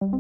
Hello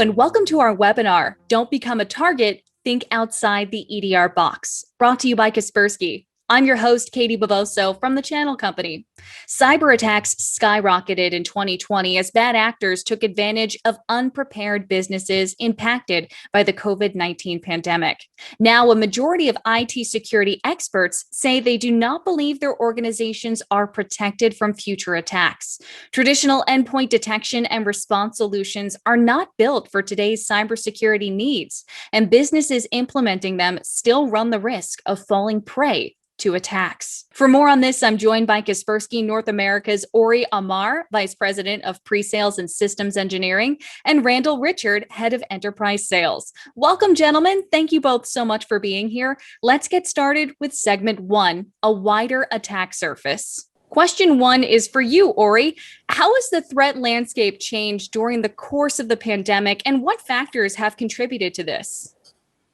and welcome to our webinar, Don't Become a Target, Think Outside the EDR Box, brought to you by Kaspersky. I'm your host, Katie Boboso from the Channel Company. Cyber attacks skyrocketed in 2020 as bad actors took advantage of unprepared businesses impacted by the COVID-19 pandemic. Now, a majority of IT security experts say they do not believe their organizations are protected from future attacks. Traditional endpoint detection and response solutions are not built for today's cybersecurity needs, and businesses implementing them still run the risk of falling prey to attacks. For more on this, I'm joined by Kaspersky North America's Ori Amar, Vice President of Pre-Sales and Systems Engineering, and Randall Richard, Head of Enterprise Sales. Welcome, gentlemen. Thank you both so much for being here. Let's get started with segment one, a wider attack surface. Question one is for you, Ori. How has the threat landscape changed during the course of the pandemic, and what factors have contributed to this?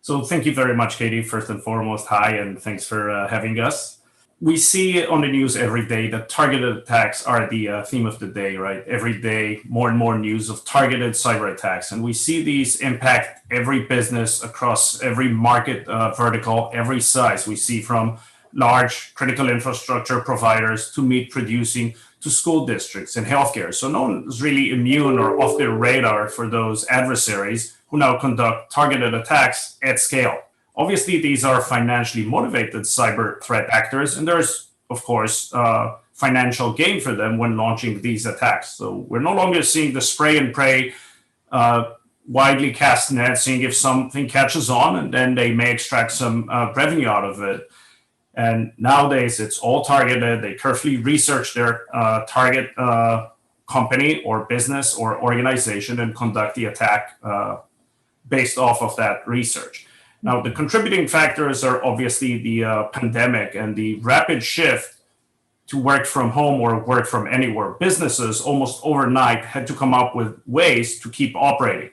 So thank you very much, Katie. First and foremost, hi, and thanks for having us. We see on the news every day that targeted attacks are the theme of the day, right? Every day, more and more news of targeted cyber attacks. And we see these impact every business across every market vertical, every size. We see from large critical infrastructure providers to meat producing to school districts and healthcare. So no one is really immune or off their radar for those adversaries who now conduct targeted attacks at scale. Obviously, these are financially motivated cyber threat actors, and there's, of course, financial gain for them when launching these attacks. So we're no longer seeing the spray and pray, widely cast net, seeing if something catches on, and then they may extract some revenue out of it. And nowadays, it's all targeted. They carefully research their target company or business or organization and conduct the attack based off of that research. Now, the contributing factors are obviously the pandemic and the rapid shift to work from home or work from anywhere. Businesses almost overnight had to come up with ways to keep operating.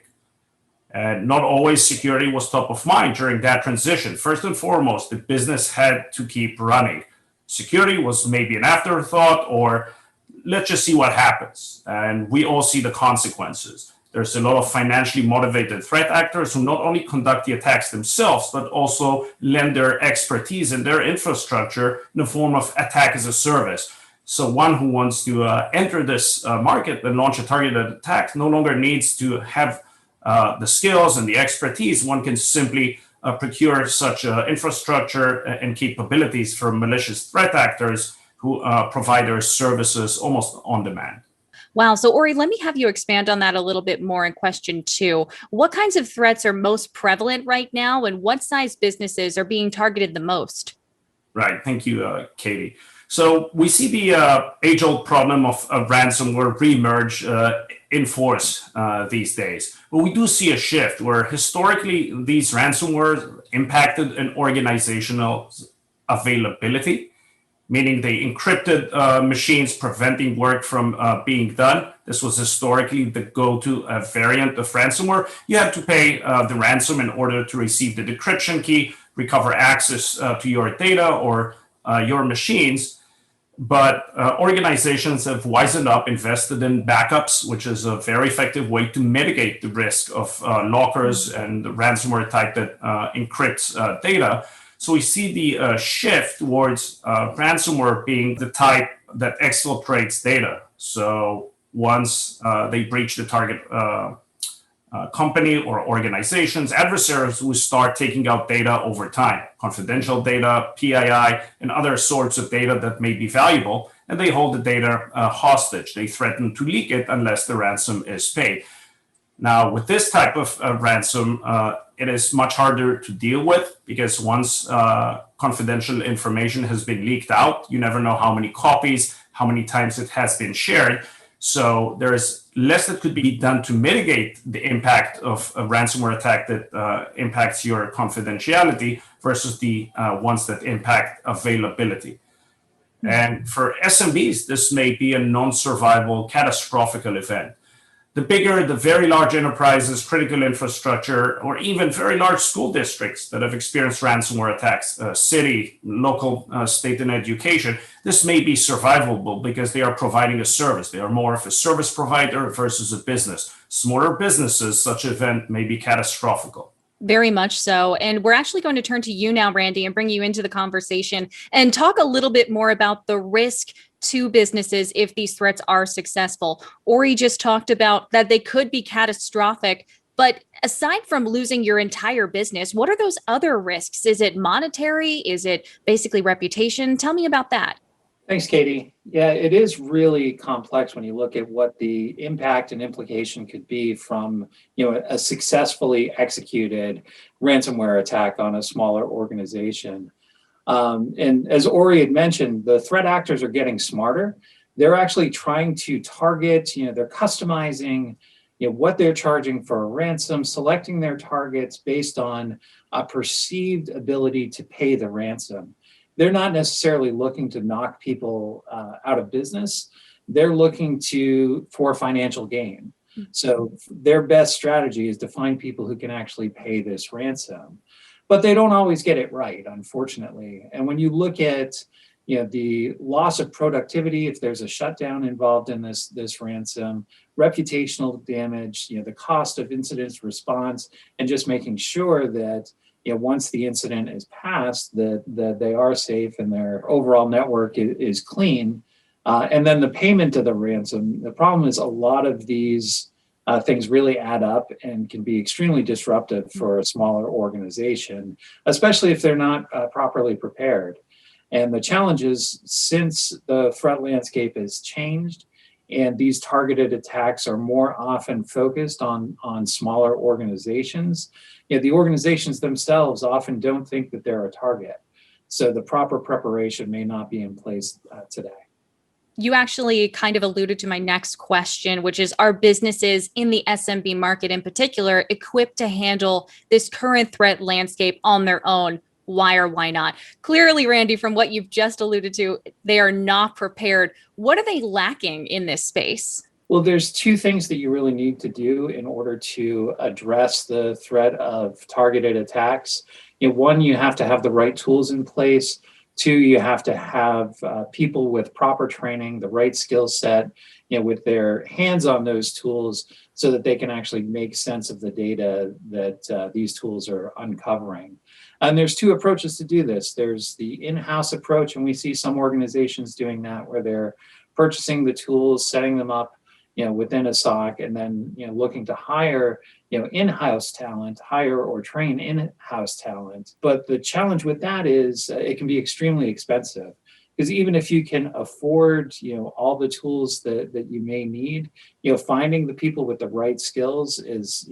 And not always security was top of mind during that transition. First and foremost, the business had to keep running. Security was maybe an afterthought, or let's just see what happens. And we all see the consequences. There's a lot of financially motivated threat actors who not only conduct the attacks themselves, but also lend their expertise and their infrastructure in the form of attack as a service. So one who wants to enter this market and launch a targeted attack no longer needs to have the skills and the expertise. One can simply procure such infrastructure and capabilities from malicious threat actors who provide their services almost on demand. Wow. So Ori, let me have you expand on that a little bit more in question two. What kinds of threats are most prevalent right now, and what size businesses are being targeted the most? Right. Thank you, Katie. So we see the age-old problem of ransomware reemerge in force these days. But we do see a shift where historically these ransomware impacted an organizational availability, meaning they encrypted machines, preventing work from being done. This was historically the go-to variant of ransomware. You had to pay the ransom in order to receive the decryption key, recover access to your data or your machines. But organizations have wisened up, invested in backups, which is a very effective way to mitigate the risk of lockers and the ransomware type that encrypts data. So we see the shift towards ransomware being the type that exfiltrates data. So once they breach the target company or organizations, adversaries will start taking out data over time, confidential data, PII, and other sorts of data that may be valuable, and they hold the data hostage. They threaten to leak it unless the ransom is paid. Now, with this type of ransom, it is much harder to deal with because once confidential information has been leaked out, you never know how many copies, how many times it has been shared. So there's less that could be done to mitigate the impact of a ransomware attack that impacts your confidentiality versus the ones that impact availability. And for SMBs, this may be a non-survivable catastrophic event. The bigger, the very large enterprises, critical infrastructure, or even very large school districts that have experienced ransomware attacks, city, local, state, and education, this may be survivable because they are providing a service. They are more of a service provider versus a business. Smaller businesses, such event may be catastrophic. Very much so. And we're actually going to turn to you now, Randy, and bring you into the conversation and talk a little bit more about the risk to businesses if these threats are successful. Ori just talked about that they could be catastrophic. But aside from losing your entire business, what are those other risks? Is it monetary? Is it basically reputation? Tell me about that. Thanks, Katie. Yeah, it is really complex when you look at what the impact and implication could be from, a successfully executed ransomware attack on a smaller organization. And as Ori had mentioned, the threat actors are getting smarter. They're actually trying to target, they're customizing, what they're charging for a ransom, selecting their targets based on a perceived ability to pay the ransom. They're not necessarily looking to knock people out of business. They're looking for financial gain. So their best strategy is to find people who can actually pay this ransom. But they don't always get it right, unfortunately. And when you look at the loss of productivity, if there's a shutdown involved in this ransom, reputational damage, the cost of incident response, and just making sure that once the incident is passed, that they are safe and their overall network is clean. And then the payment of the ransom, the problem is a lot of these things really add up and can be extremely disruptive for a smaller organization, especially if they're not properly prepared. And the challenge is, since the threat landscape has changed and these targeted attacks are more often focused on smaller organizations, the organizations themselves often don't think that they're a target. So the proper preparation may not be in place today. You actually kind of alluded to my next question, which is, are businesses in the SMB market in particular equipped to handle this current threat landscape on their own? Why or why not? Clearly, Randy, from what you've just alluded to, they are not prepared. What are they lacking in this space? Well, there's two things that you really need to do in order to address the threat of targeted attacks. One, you have to have the right tools in place. Two, you have to have people with proper training, the right skill set, with their hands on those tools so that they can actually make sense of the data that these tools are uncovering. And there's two approaches to do this. There's the in-house approach, and we see some organizations doing that where they're purchasing the tools, setting them up, within a SOC, and then, looking to hire, in-house talent, hire or train in-house talent. But the challenge with that is it can be extremely expensive, because even if you can afford, all the tools that you may need, finding the people with the right skills is,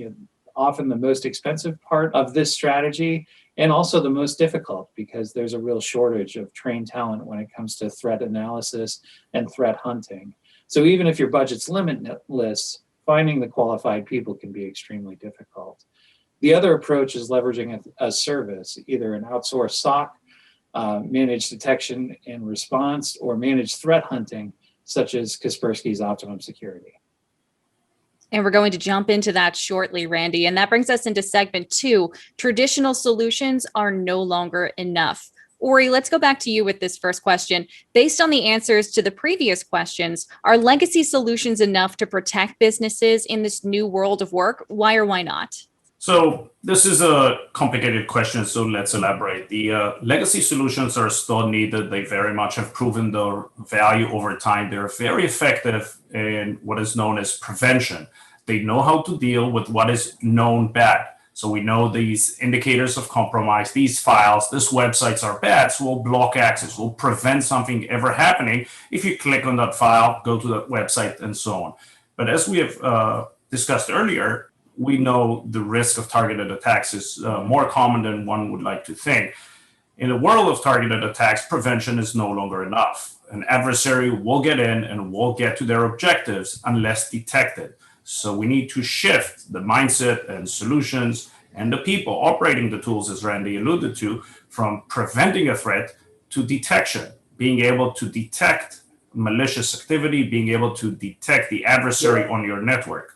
often the most expensive part of this strategy, and also the most difficult, because there's a real shortage of trained talent when it comes to threat analysis and threat hunting. So even if your budget's limitless, finding the qualified people can be extremely difficult. The other approach is leveraging a service, either an outsourced SOC, managed detection and response, or managed threat hunting, such as Kaspersky's Optimum Security. And we're going to jump into that shortly, Randy. And that brings us into segment 2. Traditional solutions are no longer enough. Ori, let's go back to you with this first question. Based on the answers to the previous questions, are legacy solutions enough to protect businesses in this new world of work? Why or why not? So this is a complicated question, so let's elaborate. The legacy solutions are still needed. They very much have proven their value over time. They're very effective in what is known as prevention. They know how to deal with what is known bad. So we know these indicators of compromise, these files, these websites are bad, so we'll block access, we'll prevent something ever happening if you click on that file, go to that website, and so on. But as we have discussed earlier, we know the risk of targeted attacks is more common than one would like to think. In the world of targeted attacks, prevention is no longer enough. An adversary will get in and will get to their objectives unless detected. So we need to shift the mindset and solutions and the people operating the tools, as Randy alluded to, from preventing a threat to detection, being able to detect malicious activity, being able to detect the adversary on your network.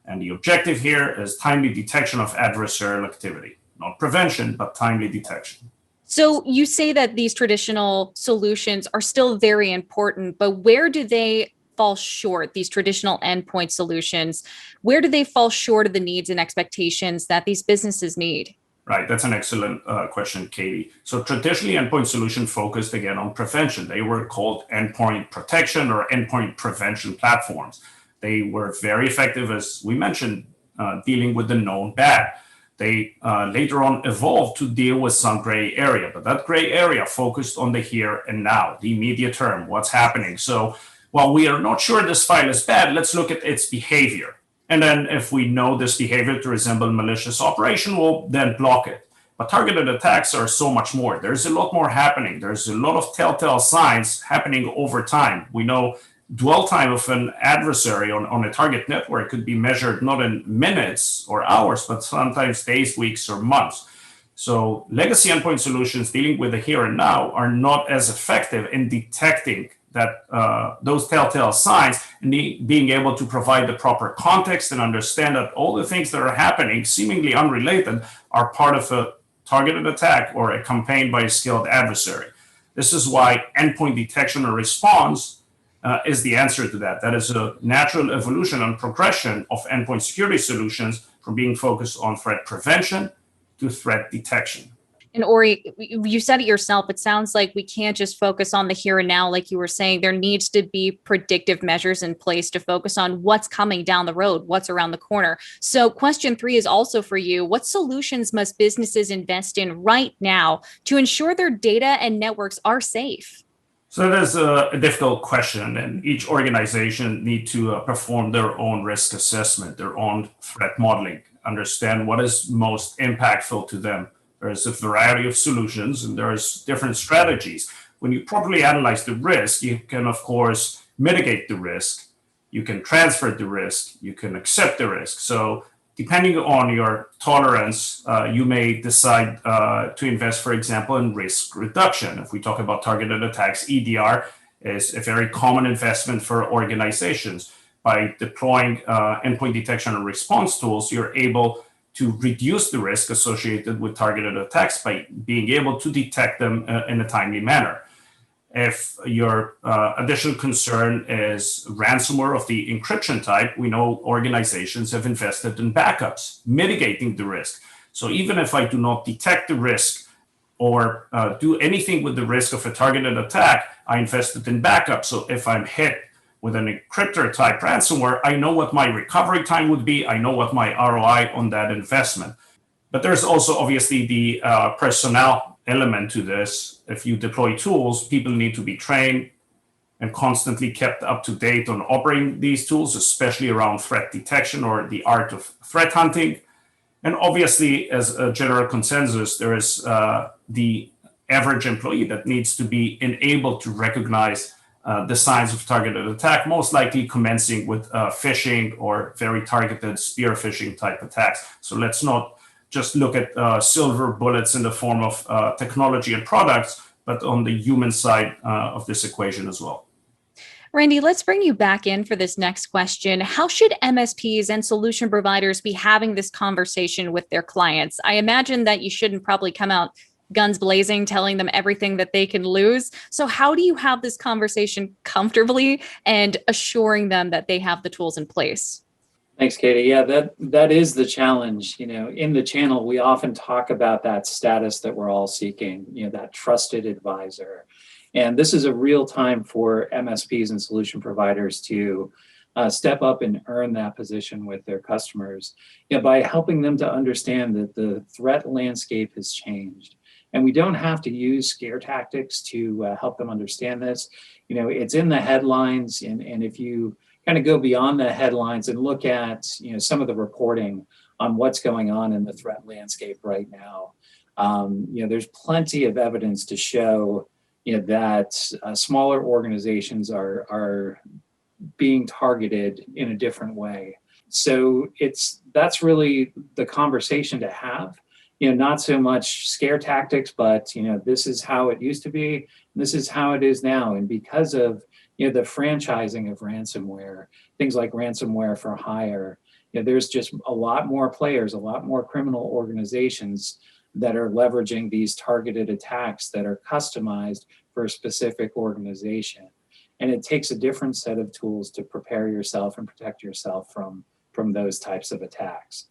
And the objective here is timely detection of adversarial activity, not prevention, but timely detection. So you say that these traditional solutions are still very important, but where do they fall short, these traditional endpoint solutions? Where do they fall short of the needs and expectations that these businesses need? Right, that's an excellent question, Katie. So traditionally, endpoint solution focused again on prevention. They were called endpoint protection or endpoint prevention platforms. They were very effective, as we mentioned, dealing with the known bad. They later on evolved to deal with some gray area, but that gray area focused on the here and now, the immediate term, what's happening. So while we are not sure this file is bad, let's look at its behavior. And then if we know this behavior to resemble malicious operation, we'll then block it. But targeted attacks are so much more. There's a lot more happening. There's a lot of telltale signs happening over time. We know dwell time of an adversary on a target network could be measured not in minutes or hours, but sometimes days, weeks, or months. So legacy endpoint solutions dealing with the here and now are not as effective in detecting that those telltale signs and being able to provide the proper context and understand that all the things that are happening, seemingly unrelated, are part of a targeted attack or a campaign by a skilled adversary. This is why endpoint detection or response is the answer to that. That is a natural evolution and progression of endpoint security solutions from being focused on threat prevention to threat detection. And Ori, you said it yourself. It sounds like we can't just focus on the here and now, like you were saying. There needs to be predictive measures in place to focus on what's coming down the road, what's around the corner. So question 3 is also for you. What solutions must businesses invest in right now to ensure their data and networks are safe? So that is a difficult question, and each organization need to perform their own risk assessment, their own threat modeling, understand what is most impactful to them. There's a variety of solutions and there's different strategies. When you properly analyze the risk, you can, of course, mitigate the risk. You can transfer the risk. You can accept the risk. So depending on your tolerance, you may decide to invest, for example, in risk reduction. If we talk about targeted attacks, EDR is a very common investment for organizations. By deploying endpoint detection and response tools, you're able to reduce the risk associated with targeted attacks by being able to detect them in a timely manner. If your additional concern is ransomware of the encryption type, we know organizations have invested in backups, mitigating the risk. So even if I do not detect the risk or do anything with the risk of a targeted attack, I invested in backup. So if I'm hit with an encryptor type ransomware, I know what my recovery time would be. I know what my ROI on that investment. But there's also obviously the personnel element to this. If you deploy tools, people need to be trained and constantly kept up to date on operating these tools, especially around threat detection or the art of threat hunting. And obviously, as a general consensus, there is the average employee that needs to be enabled to recognize the signs of targeted attack, most likely commencing with phishing or very targeted spear phishing type attacks. So let's not just look at silver bullets in the form of technology and products, but on the human side of this equation as well. Randy, let's bring you back in for this next question. How should MSPs and solution providers be having this conversation with their clients? I imagine that you shouldn't probably come out guns blazing, telling them everything that they can lose. So how do you have this conversation comfortably and assuring them that they have the tools in place? Thanks, Katie. Yeah, that is the challenge. In the channel, we often talk about that status that we're all seeking, that trusted advisor. And this is a real time for MSPs and solution providers to step up and earn that position with their customers, by helping them to understand that the threat landscape has changed. And we don't have to use scare tactics to help them understand this. It's in the headlines. And if you kind of go beyond the headlines and look at, some of the reporting on what's going on in the threat landscape right now, there's plenty of evidence to show, that smaller organizations are being targeted in a different way. So that's really the conversation to have. Not so much scare tactics, but, this is how it used to be. This is how it is now. And because of, the franchising of ransomware, things like ransomware for hire, there's just a lot more players, a lot more criminal organizations that are leveraging these targeted attacks that are customized for a specific organization. And it takes a different set of tools to prepare yourself and protect yourself from those types of attacks.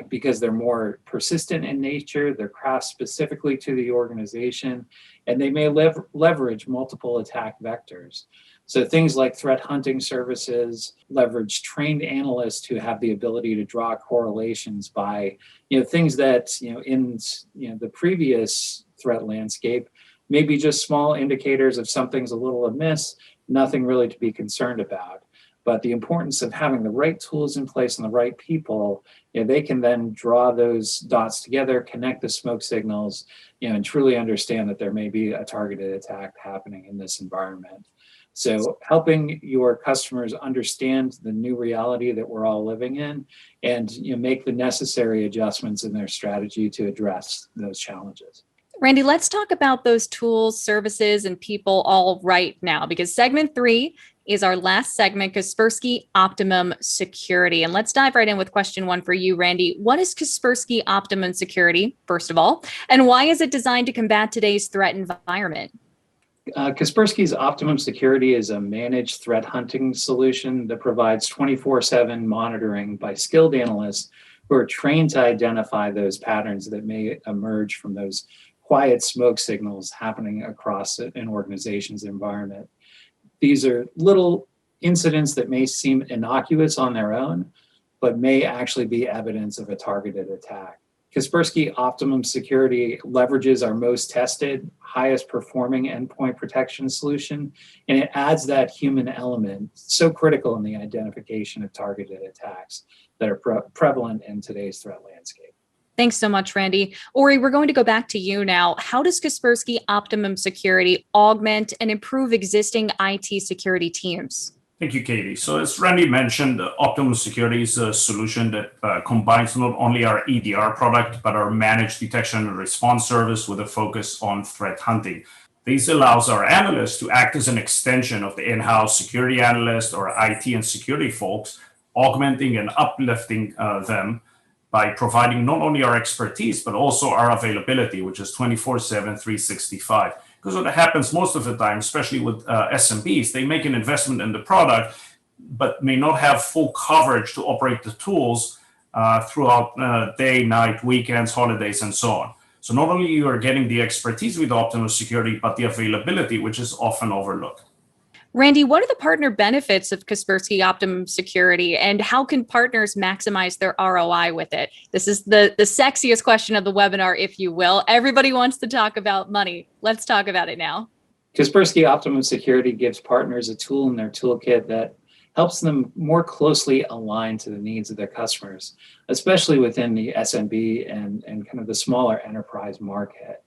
Because they're more persistent in nature, they're crafted specifically to the organization, and they may leverage multiple attack vectors. So things like threat hunting services leverage trained analysts who have the ability to draw correlations by, things that, in the previous threat landscape, maybe just small indicators of something's a little amiss, nothing really to be concerned about. But the importance of having the right tools in place and the right people, they can then draw those dots together, connect the smoke signals, and truly understand that there may be a targeted attack happening in this environment. So helping your customers understand the new reality that we're all living in and make the necessary adjustments in their strategy to address those challenges. Randy, let's talk about those tools, services, and people all right now, because segment 3 is our last segment, Kaspersky Optimum Security. And let's dive right in with question 1 for you, Randy. What is Kaspersky Optimum Security, first of all, and why is it designed to combat today's threat environment? Kaspersky's Optimum Security is a managed threat hunting solution that provides 24/7 monitoring by skilled analysts who are trained to identify those patterns that may emerge from those quiet smoke signals happening across an organization's environment. These are little incidents that may seem innocuous on their own, but may actually be evidence of a targeted attack. Kaspersky Optimum Security leverages our most tested, highest performing endpoint protection solution, and it adds that human element so critical in the identification of targeted attacks that are prevalent in today's threat landscape. Thanks so much, Randy. Ori, we're going to go back to you now. How does Kaspersky Optimum Security augment and improve existing IT security teams? Thank you, Katie. So as Randy mentioned, Optimum Security is a solution that combines not only our EDR product, but our managed detection and response service with a focus on threat hunting. This allows our analysts to act as an extension of the in-house security analyst or IT and security folks, augmenting and uplifting them by providing not only our expertise, but also our availability, which is 24/7, 365. Because what happens most of the time, especially with SMBs, they make an investment in the product, but may not have full coverage to operate the tools throughout day, night, weekends, holidays, and so on. So not only you are getting the expertise with Optimum Security, but the availability, which is often overlooked. Randy, what are the partner benefits of Kaspersky Optimum Security, and how can partners maximize their ROI with it? This is the sexiest question of the webinar, if you will. Everybody wants to talk about money. Let's talk about it now. Kaspersky Optimum Security gives partners a tool in their toolkit that helps them more closely align to the needs of their customers, especially within the SMB and kind of the smaller enterprise market.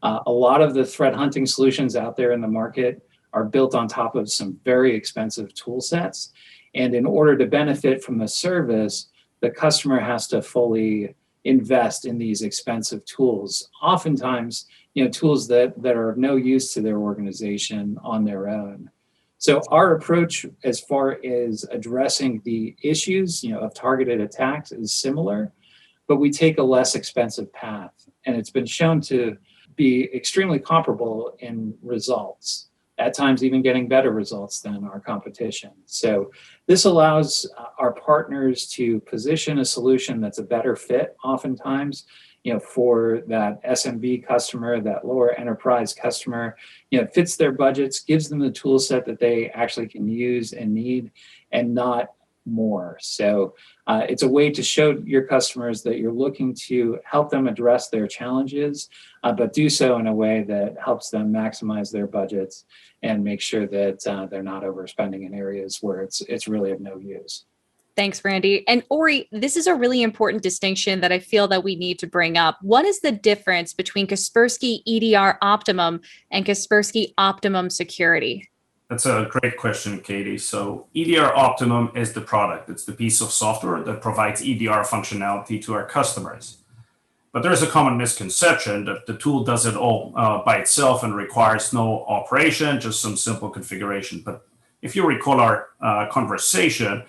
A lot of the threat hunting solutions out there in the market are built on top of some very expensive tool sets. And in order to benefit from the service, the customer has to fully invest in these expensive tools. Oftentimes, tools that are of no use to their organization on their own. So our approach as far as addressing the issues, of targeted attacks is similar, but we take a less expensive path. And it's been shown to be extremely comparable in results, at times even getting better results than our competition. So this allows our partners to position a solution that's a better fit oftentimes, for that SMB customer, that lower enterprise customer, fits their budgets, gives them the tool set that they actually can use and need, and not more. So it's a way to show your customers that you're looking to help them address their challenges, but do so in a way that helps them maximize their budgets and make sure that they're not overspending in areas where it's really of no use. Thanks, Randy. And Ori, this is a really important distinction that I feel that we need to bring up. What is the difference between Kaspersky EDR Optimum and Kaspersky Optimum Security? That's a great question, Katie. So EDR Optimum is the product. It's the piece of software that provides EDR functionality to our customers. But there's a common misconception that the tool does it all by itself and requires no operation, just some simple configuration. But if you recall our conversation,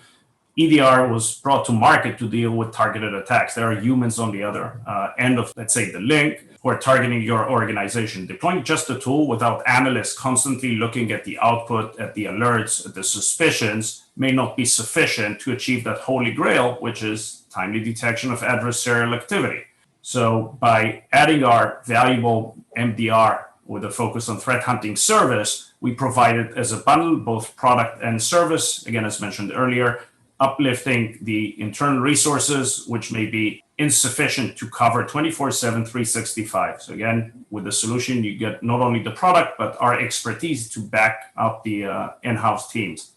EDR was brought to market to deal with targeted attacks. There are humans on the other end of, let's say, the link who are targeting your organization. Deploying just a tool without analysts constantly looking at the output, at the alerts, at the suspicions may not be sufficient to achieve that holy grail, which is timely detection of adversarial activity. So by adding our valuable MDR with a focus on threat hunting service, we provide it as a bundle, both product and service, again, as mentioned earlier, uplifting the internal resources, which may be insufficient to cover 24/7, 365. So again, with the solution, you get not only the product, but our expertise to back up the in-house teams.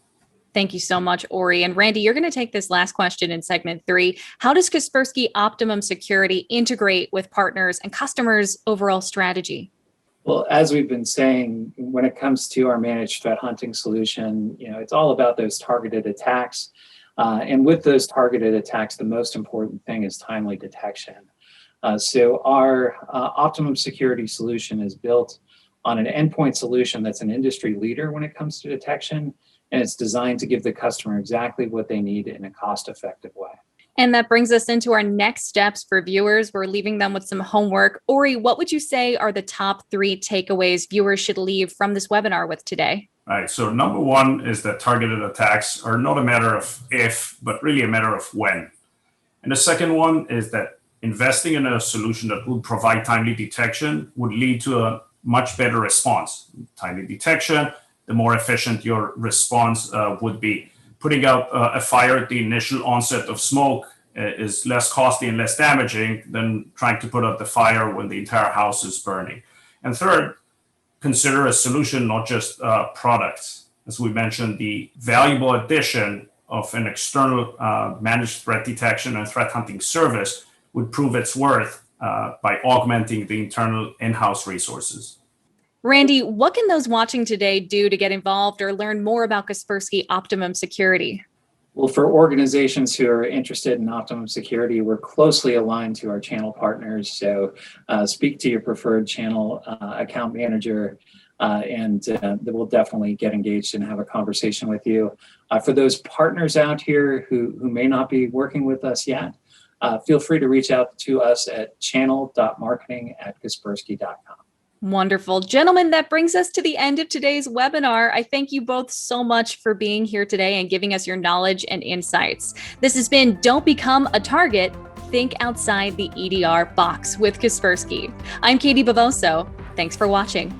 Thank you so much, Ori. And Randy, you're going to take this last question in segment 3. How does Kaspersky Optimum Security integrate with partners and customers' overall strategy? Well, as we've been saying, when it comes to our managed threat hunting solution, it's all about those targeted attacks. And with those targeted attacks, the most important thing is timely detection. So our Optimum Security solution is built on an endpoint solution that's an industry leader when it comes to detection. And it's designed to give the customer exactly what they need in a cost-effective way. And that brings us into our next steps for viewers. We're leaving them with some homework. Ori, what would you say are the top 3 takeaways viewers should leave from this webinar with today? All right, so number 1 is that targeted attacks are not a matter of if, but really a matter of when. And the second one is that investing in a solution that would provide timely detection would lead to a much better response. Timely detection, the more efficient your response would be. Putting out a fire at the initial onset of smoke is less costly and less damaging than trying to put out the fire when the entire house is burning. And third, consider a solution, not just products. As we mentioned, the valuable addition of an external managed threat detection and threat hunting service would prove its worth by augmenting the internal in-house resources. Randy, what can those watching today do to get involved or learn more about Kaspersky Optimum Security? Well, for organizations who are interested in Optimum Security, we're closely aligned to our channel partners. So speak to your preferred channel account manager, and we'll definitely get engaged and have a conversation with you. For those partners out here who may not be working with us yet, feel free to reach out to us at channel.marketing@kaspersky.com. Wonderful. Gentlemen, that brings us to the end of today's webinar. I thank you both so much for being here today and giving us your knowledge and insights. This has been Don't Become a Target, Think Outside the EDR Box with Kaspersky. I'm Katie Bavoso. Thanks for watching.